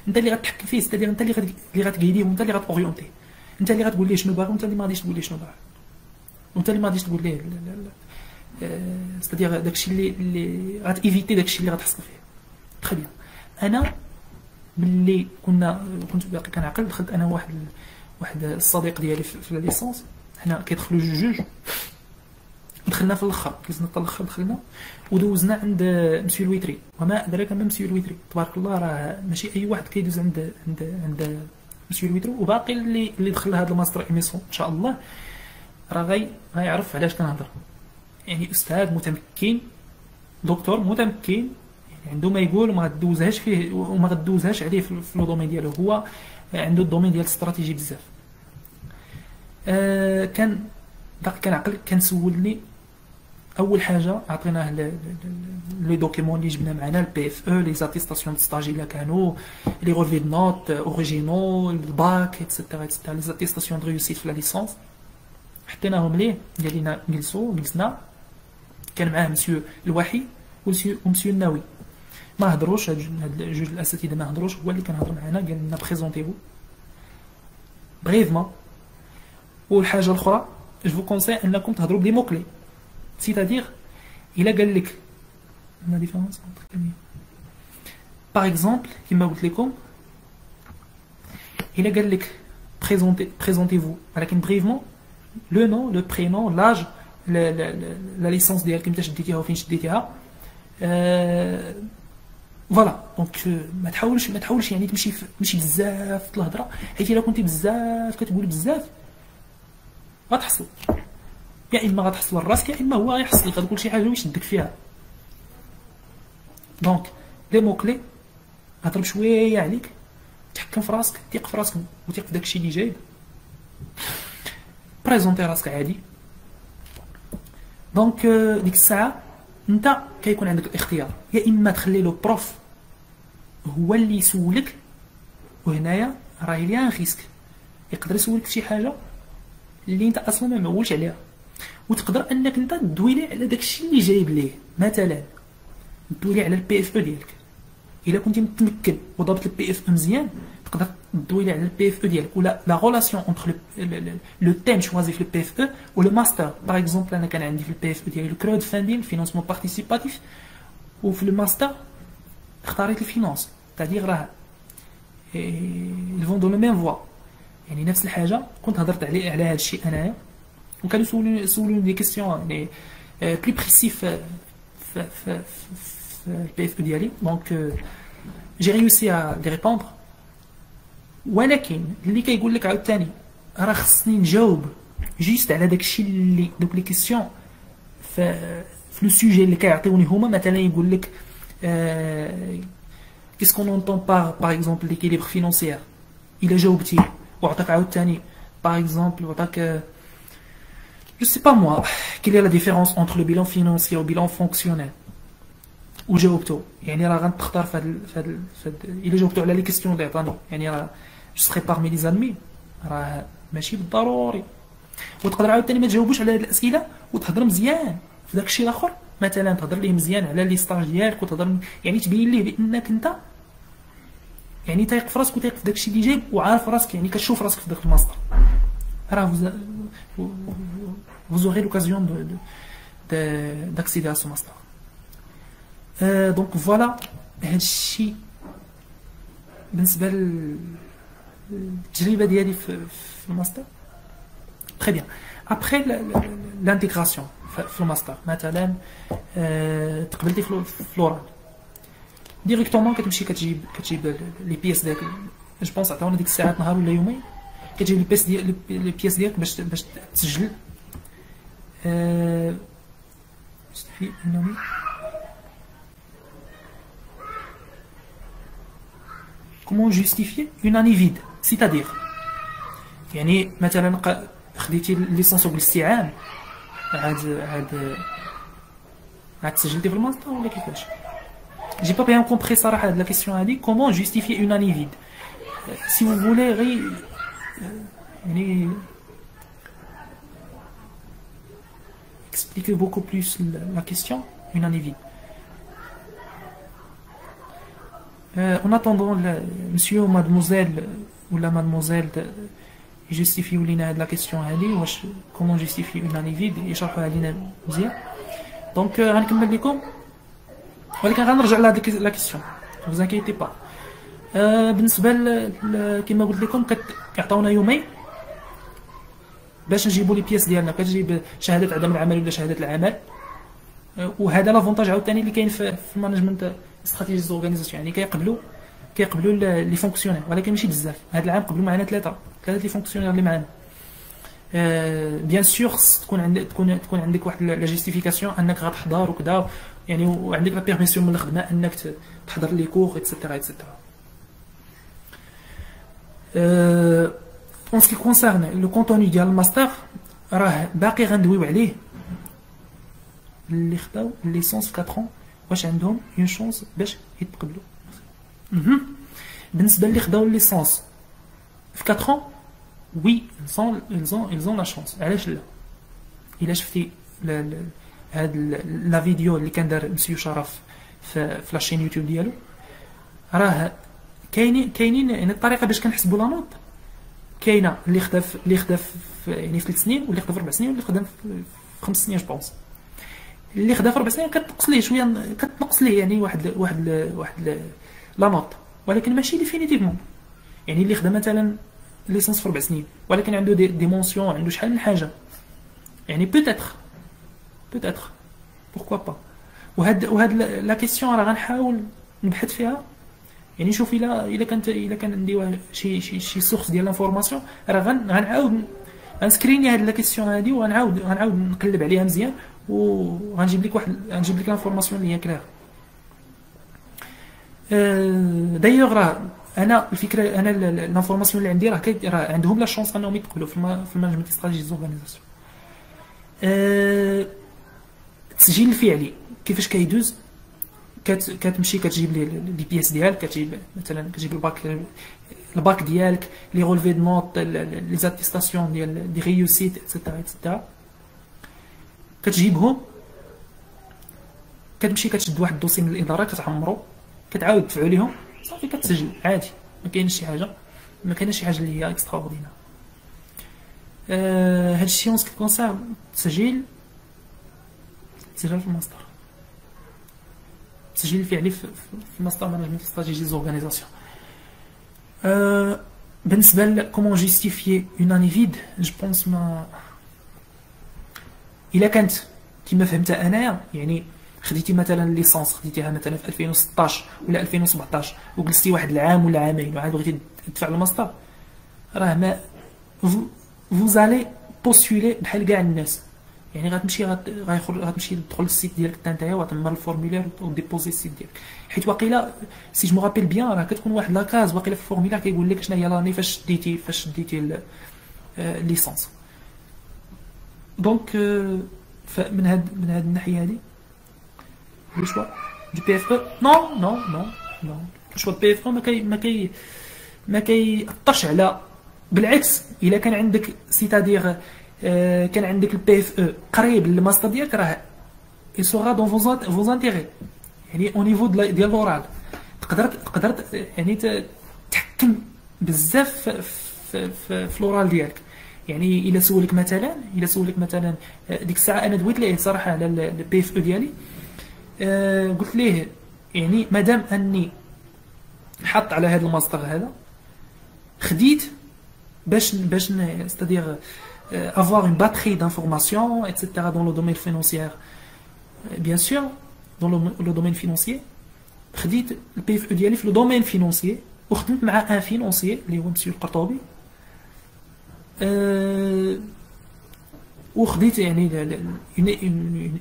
انت اللي غتحكم فيه، ستادير انت اللي غتغيديه، وانت اللي غتوريونتيه، انت اللي غتقول ليه شنو باغي، وانت اللي ما غاديش تقول ليه شنو باغي، وانت اللي ما غاديش تقول ليه ستادير داكشي اللي غاتيفيتي داكشي اللي غتحصل فيه. تري بيان. انا ملي كنت باقي كنعقل، دخلت انا واحد الصديق ديالي في ليسونس، حنا كيدخلوا جوج، دخلنا في الاخر، جلسنا حتى الاخر، دخلنا ودوزنا عند مسيو الويتري. وما ادراك ما مسيو الويتري، تبارك الله راه ماشي اي واحد كيدوز عند مسيو الويتري. وباقي اللي دخل هذا الماستر ايميسيون ان شاء الله راه غيعرف علاش كنهضر. يعني استاذ متمكن، دكتور متمكن، يعني عنده ما يقول وما غدوزهاش فيه وما غدوزهاش عليه في لو دومين ديالو. هو عنده الدومين ديال الاستراتيجي بزاف. كان باقي كنعقل، كان سولني اول حاجه عطيناه لي دوكيمون اللي جبنا معنا، البي اف او، لي زاتيستاسيون دو ستاج الا كانوا، لي رولفي دو نوت اوريجينال، الباك ايتترا ايتترا، لي زاتيستاسيون دو ريوسيت في لا ليسونس، حطيناهم ليه. قال لنا جلسنا، كان معاه مسيو الواحي ومسيو الناوي، ما هضروش هاد جوج الاساتذه، ما هضروش. هو اللي كان هضر معنا، قال لنا بريزونتيفو بريفمون. والحاجه الاخرى جو فو كونساي انكم تهضروا بلي موكلي، سيتادير الا قال لك لا ديفيرونس باغ اكزومبل كيما قلت لكم، الا قال لك بريزونتيفو ولكن بريفمون، لو نون، لو برينون، لاج، لا ليسونس ديالك امتى شديتيها وفين شديتيها. فوالا. دونك ما تحاولش يعني تمشي بزاف في الهضره، حيت الا كنتي بزاف كتقول بزاف غتحصل، يا اما غتحصل لراسك يا اما هو غيحصلك، غتقول شي حاجه ويشدك فيها. دونك لي موكلي هضرب شويه عليك، تحكم في راسك، ثق في راسك وثق في داكشي اللي جايب، بريزونتي راسك عادي. دونك ديك الساعه انت كيكون عندك الاختيار، يا اما تخلي له بروف هو اللي يسولك، وهنايا راهي ليان ريسك، يقدر يسولك في شي حاجه اللي انت اصلا ما معولش عليها، وتقدر انك انت تدويلي على داكشي اللي جايب ليه. مثلا تدويلي على البي اف او ديالك، الا كنتي متمكن وضابط البي اف او مزيان، تقدر تدويلي على البي اف او ديالك، ولا لا ريلاسيون اونتر لو تيم شوازي في البي اف او ولو ماستر. باغ اكزومبل انا كان عندي في البي اف او ديالي الكراود فاندين، فينونسمون بارتيسيباتيف، وفي الماستر اختاريت الفينانس، تادير راه ils vont dans le même voie. يعني نفس الحاجه كنت هضرت على هذا الشيء انايا، وكانوا يسولوني دي كيسيون يعني بلي بريسي في البي اف او ديالي. دونك جي ريوسي ا لي ريبوندر، ولكن اللي كيقول لك عاوتاني راه خصني نجاوب جيست على داكشي اللي دوك لي كيسيون في لو سوجي اللي كيعطيوني هما. مثلا يقول لك qu'est-ce qu'on entend par exemple l'équilibre financier. إلا جاوبتي وعطاك عاوتاني par exemple وعطاك je sais pas moi quelle est la différence entre le bilan financier ou bilan fonctionnel وجاوبتو، يعني راه غنتختار في هاد إلا جاوبتو على لي كيسيون اللي عطاني، يعني راه جو سخي بارمي لي زالمي، راه ماشي بالضروري. وتقدر عاوتاني ما تجاوبوش على هاد الأسئلة وتهضر مزيان في داك الشيء الآخر، مثلا تهضر ليه مزيان على لي ستاج ديالك وتهضر يعني تبين ليه بانك انت يعني تايق في راسك وتايق في داك الشيء اللي جايب وعارف راسك، يعني كتشوف راسك في داك الماستر. راه vous aurez l'occasion d'accéder à ce master. Donc voilà هاد الشيء بالنسبه للتجربه ديالي في الماستر. Très bien. Après l'intégration في الماستر مثلا تقبلتي في لورال ديريكتومون كتمشي كتجيب لي بياس ديالك. جو بونس عطاونا ديك الساعات نهار ولا يومين كتجيب لي بياس ديالك باش تسجل. في انني comment justifier une année vide, c'est-à-dire يعني مثلا خديتي الليسونس بالاستيعاب عاد سجلتي في الماستر ولا كيفاش؟ J'ai pas bien compris صراحة هاد لا كيسيون هادي. comment justifier une année vide si vous voulez غير يعني expliquer beaucoup plus la question une année vide. En attendant monsieur ou mademoiselle ou la mademoiselle يجستيفيو لينا هاد لا كيسيون هادي واش كومون جيستيفي اون اني فيد يشرحوها لينا مزيان. دونك غنكمل لكم ولكن غنرجع لهاد لا كيسيون vous inquiétez pas. بالنسبه كما قلت لكم كيعطيونا يومين باش نجيبوا لي بياس ديالنا، كتجيب شهاده عدم العمل ولا شهاده العمل. وهذا لافونتاج عاوتاني اللي كاين في المانجمنت استراتيجي زورغانيزاسيون، يعني كيقبلوا لي فونكسيونير ولكن ماشي بزاف. هذا العام قبلوا معنا ثلاثه لي فونكسيونير اللي معنا. بيان سور تكون عندك واحد لا جيستيفيكاسيون انك غتحضر وكذا يعني، وعندك لا بيرميسيون من الخدمه انك تحضر لي كور ايتترا ايتترا. اون سكي كونسيرن لو كونتوني ديال الماستر راه باقي غندويو عليه. اللي خداو الليسونس في 4 واش عندهم اون شونس باش يتقبلوا؟ بالنسبه اللي خداو الليسونس في 4 وي ils ont la chance. علاش لا؟ الا شفتي هاد لا فيديو اللي كان دار مسيو شرف في لاشين يوتيوب ديالو راه كاينين يعني الطريقه باش كنحسبوا لا نوت كاينه. اللي خدا في يعني في 3 سنين واللي خدا في 4 سنين واللي خدا في 5 سنين. جو بونس اللي خدا في 4 سنين كتنقص ليه شويه، كتنقص ليه يعني واحد لا نوت، ولكن ماشي ديفينيتيفمون. يعني اللي خدا مثلا ليسونس في 4 سنين ولكن عنده دي مونسيون، عنده شحال من حاجه، يعني بوتيتر بوركوا با. وهاد لا كيسيون راه غنحاول نبحث فيها، يعني شوف الا كان عندي شي سورس ديال لانفورماسيون راه غنعاود غنسكريني هاد لا كيسيون هادي وغنعاود نقلب عليها مزيان وغنجيب لك لانفورماسيون اللي هي كلير. دايوغ راه انا الفكره انا لانفورماسيون اللي عندي راه عندهم لا شونس انهم يدخلوا في المانجمنت استراتيجي زورغانيزاسيون. التسجيل الفعلي كيفاش كيدوز؟ كتمشي كتجيب لي بياس ديالك، كتجيب مثلا الباك ديالك، لي رولفي دو نوت، لي زاتيستاسيون ديال دي ريوسيت ايتترا كتجيبهم. كتمشي كتشد واحد الدوسي من الاداره كتعمرو، كتعاود تدفعو ليهم صافي كتسجل عادي. ما كاينش شي حاجه اللي هي اكسترا اوردينار. هاد الشيء اون كونسيرن التسجيل في الماستر، التسجيل الفعلي في الماستر مانجمنت استراتيجي زورغانيزاسيون. بالنسبه ل كومون جوستيفيي اون اني فيد جو بونس ما الا كانت كما فهمتها انايا، يعني خديتي مثلا ليسونس خديتيها مثلا في 2016 ولا 2017 وجلستي واحد العام ولا عامين وعاد بغيتي تدفع الماستر، راه ما فوزالي بوستولي بحال كاع الناس. يعني غتمشي تدخل للسيت ديالك نتايا وتمر الفورمولير وديبوزي السيت ديالك، حيت واقيلا سي جو مغابيل بيان راه كتكون واحد لاكاز واقيلا في الفورمولير كيقول لك شنو هي لاني فاش ديتي الليسونس. دونك من هاد الناحيه هادي لو شوا دو بي اف او نو نو نو نو لو شوا بي اف او ما كيأثرش على، بالعكس الا كان عندك سيتادير كان عندك البي اف او قريب للماستر ديالك راه il sera dans vos intérêts. يعني او نيفو ديال لورال تقدر يعني تحكم بزاف في لورال ديالك. يعني الا سولك مثلا ديك الساعه انا دويت ليه صراحه على البي اف او ديالي، قلت ليه يعني مادام اني حط على هذا الماستر هذا خديت باش c'est-à-dire avoir une batterie d'informations etc dans le domaine financier, bien sûr dans le domaine financier. خديت البي اف او ديالي في لو دومين فينونسيي وخدمت مع ان فينونسيي اللي هو مسيو القرطبي، وخديت يعني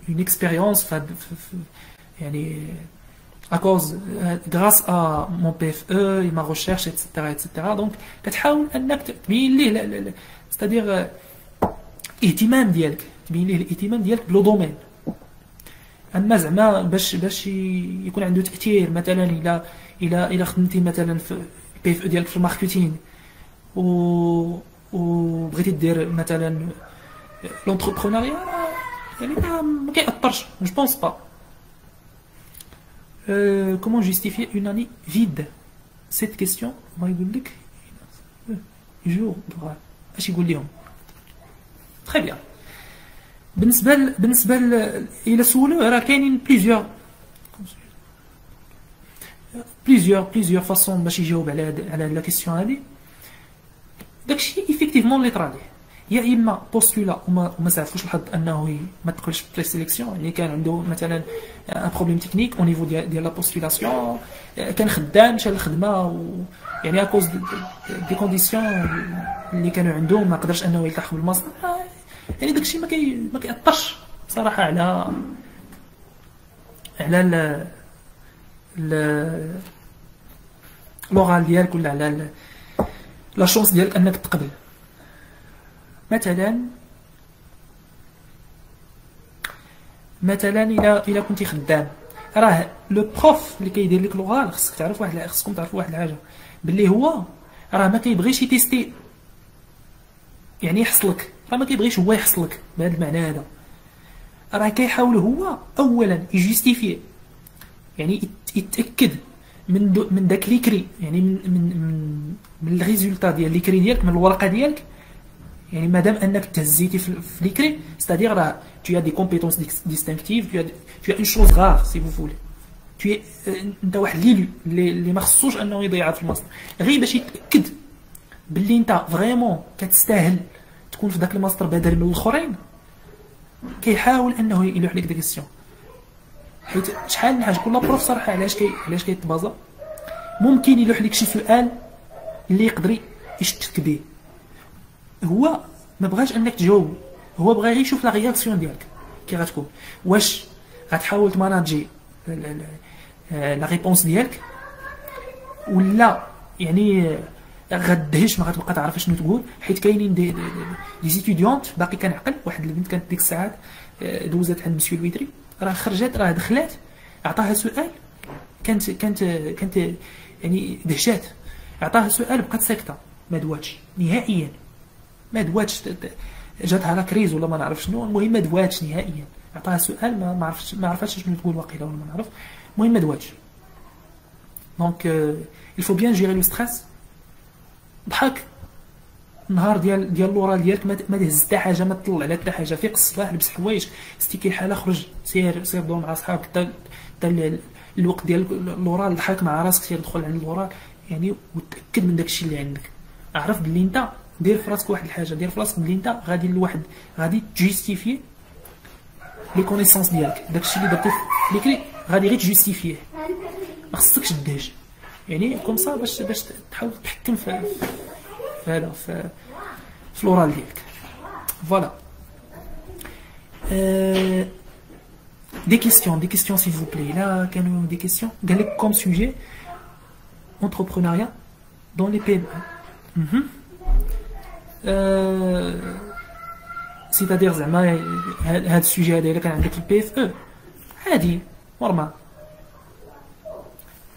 une expérience يعني à cause grâce à mon PFE et ma recherche etc. donc كتحاول انك تبين ليه c'est-à-dire اهتمام ديالك، تبين ليه الاهتمام ديالك بلو دومين. اما زعما باش يكون عنده تاثير مثلا الى خدمتي مثلا في البي اف او ديالك في الماركتينغ وبغيتي دير مثلا لونتربرونيا، يعني ما كيأثرش جو بونس با. comment justifier une année vide cette question ما يقول لك جور اش يقول لهم très bien. بالنسبه الى سولو راه كاينين بليزيور فاصون باش يجاوب على لا كيسيون هذه. داكشي ايفيكتيفمون اللي طرا ليه يا اما بوستولا وما سعفوش الحظ انه ما دخلش في بري سيليكسيون، يعني كان عنده مثلا ان بروبليم تكنيك او نيفو ديال لا بوستولاسيون، كان خدام مشى للخدمه يعني اكوز دي كونديسيون اللي كانوا عندهم ما قدرش انه يلتحق بالماستر. يعني داكشي ما كيأثرش صراحه على لوغال ديالك ولا على لا شونس ديالك انك تقبل. مثلا الا كنتي خدام راه لو بروف اللي كيدير لك لوغال خصكم تعرفوا واحد الحاجه باللي هو راه ما كيبغيش يتيستي يعني يحصلك، راه ما كيبغيش هو يحصلك بهذا المعنى هذا، راه كيحاول هو اولا يجوستيفي يعني يتاكد من داك ليكري، يعني من الريزولتا ديال ليكري ديالك من الورقه ديالك. يعني مادام انك تهزيتي في ليكري c'est-à-dire راه tu as des compétences distinctives, tu as une chose rare si vous voulez, tu es انت واحد اللي ما خصوش انه يضيعها في الماستر، غير باش يتاكد باللي انت فريمون كتستاهل تكون في داك الماستر بدل من الاخرين. كيحاول انه يلوح لك ديك الكيسيون، حيت شحال من حاجه كل بروف صراحه علاش كيتبازا ممكن يلوح لك شي سؤال اللي يقدر يشتك به، هو ما بغاش انك تجاوب، هو بغا غير يشوف لا رياكسيون ديالك كي غتكون، واش غتحاول تماناجي لا ريبونس ديالك ولا يعني غدهش ما غتبقى تعرف شنو تقول. حيت كاينين دي ستوديونت باقي كنعقل واحد البنت كانت ديك الساعات دوزات عند مسيو الويتري، راه خرجت راه دخلات عطاها سؤال كانت يعني دهشات، عطاها سؤال بقات ساكته ما دواتش نهائيا، ما دواتش جاتها لا كريز ولا ما نعرف شنو، المهم ما دواتش نهائيا، عطاها سؤال ما عرفتش شنو تقول واقيلا ولا ما نعرف، المهم ما دواتش. دونك il faut bien gérer le stress. ضحك النهار ديال اللورال ديالك ما دهز حتى حاجه، ما تطلع على حتى حاجه، فيق الصباح لبس حوايج ستيكي الحاله، خرج سير دور مع صحابك حتى الوقت ديال اللورال، ضحك مع راسك، سير دخل عند اللورال يعني وتاكد من داكشي اللي عندك اعرف بلي انت دير في راسك واحد الحاجه، دير في راسك بلي انت غادي لواحد غادي تجوستيفي لي كونيسونس ديالك، داكشي اللي درتي في ليكري غادي غير تجوستيفيه، ما خصكش تدهش يعني كوم صا باش تحاول تحكم في هذا في لورال ديالك. فوالا. Des questions s'il vous plaît. Là, des questions. Comme sujet, entrepreneuriat dans les PME. C'est-à-dire, هذا السوجي هذا إلا كان عندك في البي اف او عادي نورمال،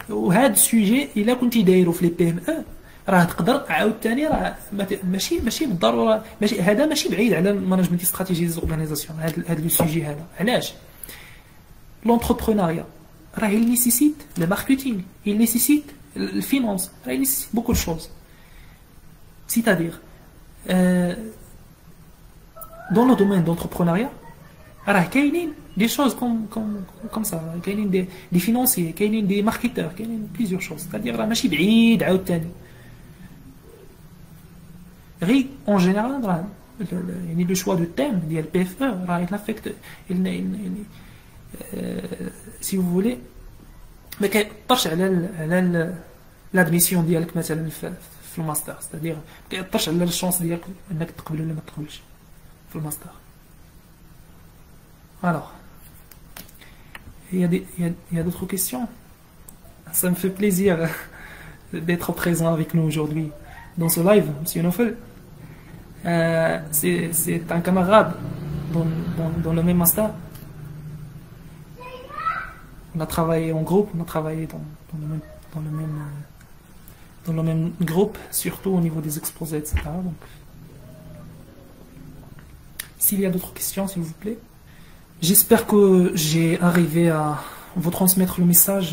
وهذا السوجي إلا كنتي دايرو في لي بي ام او راه تقدر عاوتاني راه ماشي بالضروره، هذا ماشي بعيد على المانجمنت استراتيجي زورغانيزاسيون. هذا لو سوجي هذا علاش l'entrepreneuriat راه il nécessite le marketing, il nécessite le finance, il nécessite beaucoup de choses. C'est-à-dire dans le domaine d'entrepreneuriat راه كاينين des choses comme ça، كاينين des financiers، كاينين des marketeurs، كاينين plusieurs choses. C'est-à-dire راه ماشي بعيد عاوتاني. غير en général راه يعني le choix de thème ديال بي اف او راه il affecte si vous voulez ما كيأثرش على لادميسيون ديالك مثلا في الماستر، c'est-à-dire ما كيأثرش على الشانس ديالك انك تقبل ولا ما تقبلش في الماستر. Alors il y a d'autres questions. Ça me fait plaisir d'être présent avec nous aujourd'hui dans ce live, Monsieur Nofel. C'est un camarade dans le même master. On a travaillé en groupe, on a travaillé dans le même groupe, surtout au niveau des exposés, etc. Donc, s'il y a d'autres questions, s'il vous plaît. J'espère que j'ai arrivé à vous transmettre le message.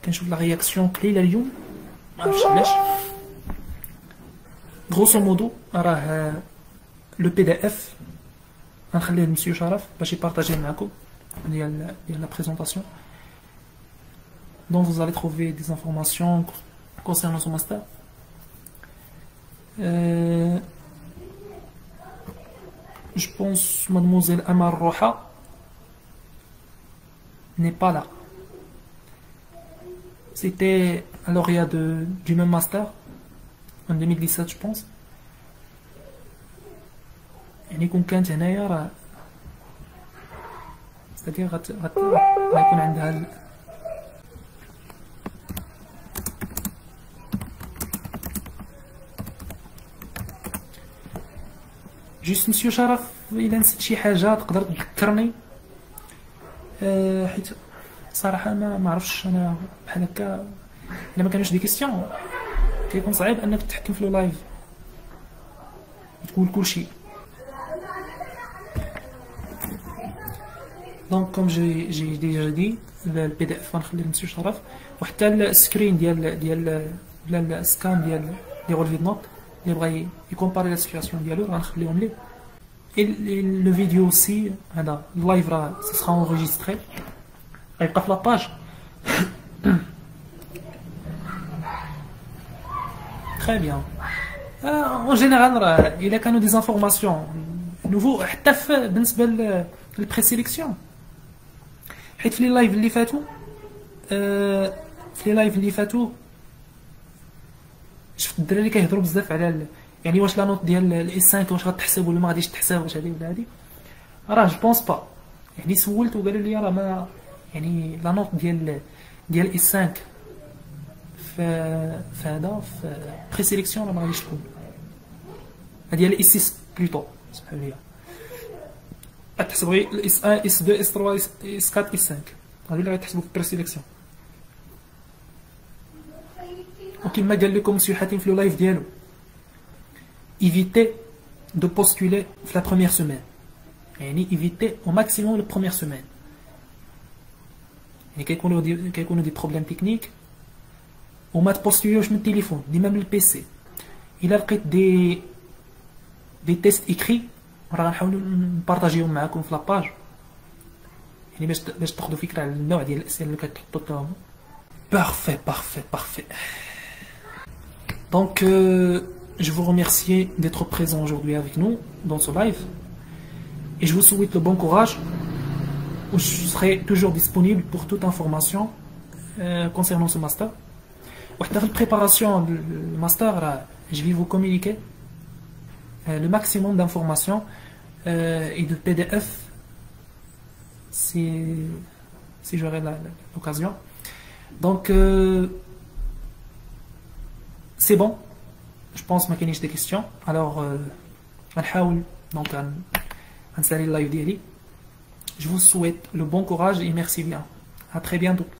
كنشوف la réaction قليلة اليوم، ما عرفتش علاش. grosso modo راه لو بي دي اف غنخليه لمسيو شرف باش يبارطاجي معكم ديال لا بريزونطاسيون dont vous allez trouver des informations concernant son master. Je pense mademoiselle Amar Roha n'est pas là. C'était un lauréat du même master en 2017 je pense. يعني كون كانت هنايا راه c'est-à-dire غيكون عندها جوست مسيو شرف الا نسيت شي حاجه تقدر تذكرني، حيت صراحه ما عرفتش انا بحال هكا الا ما كانوش دي كيسيون كيكون صعيب انك تحكم في لو لايف وتقول كلشي. دونك كوم جي ديجا دي البي دي اف غنخليه لمسيو شرف، وحتى السكرين ديال السكان ديال لي غولفي دو نوت اللي بغا يكومباري لا سيتوياسيون ديالو غنخليهم ليه. لو فيديو اوسي هذا اللايف راه سيسرا انغيستري غيبقى في لاباج. تري بيان. اون جينيرال راه الا كانوا دي زانفورماسيون نوفو حتى بالنسبه للبريسيليكسيون، حيت في لي لايف اللي فاتوا شفت الدراري كيهضروا بزاف على يعني واش لا نوت ديال الاس 5 واش غتحسب ولا ما غاديش تحسب، واش هذه ولا هذه. راه جو بونس با، يعني سولت وقالوا لي راه ما يعني لا نوت ديال اس 5 في هذا في بريسيليكسيون راه ما غاديش تكون ديال اس 6 بلوتو سمحوا لي، غتحسب غير الاس 1 اس 2 اس 3 اس 4 اس 5 هذه اللي غتحسبوا في بريسيليكسيون. وكما قال لكم مسيو حاتم في لو لايف ديالو éviter de postuler في la première semaine، يعني éviter au maximum la première semaine. يعني كيكونوا دي بروبليم تكنيك وما تبوستوليوش من التليفون ديما من البيسي. الا لقيت دي تيست اكري راه غنحاولوا نبارطاجيهم معكم في لاباج، يعني باش تاخذوا فكره على النوع ديال الاسئله اللي كتحطوا لهم. Parfait, parfait, parfait. Donc, je vous remercie d'être présent aujourd'hui avec nous dans ce live. Et je vous souhaite le bon courage. Je serai toujours disponible pour toute information concernant ce master. Dans la préparation du master, je vais vous communiquer le maximum d'informations et de PDF si j'aurai l'occasion. Donc, c'est bon. Je pense que je n'ai pas de questions. Alors, donc, je vous souhaite le bon courage et merci bien. À très bientôt.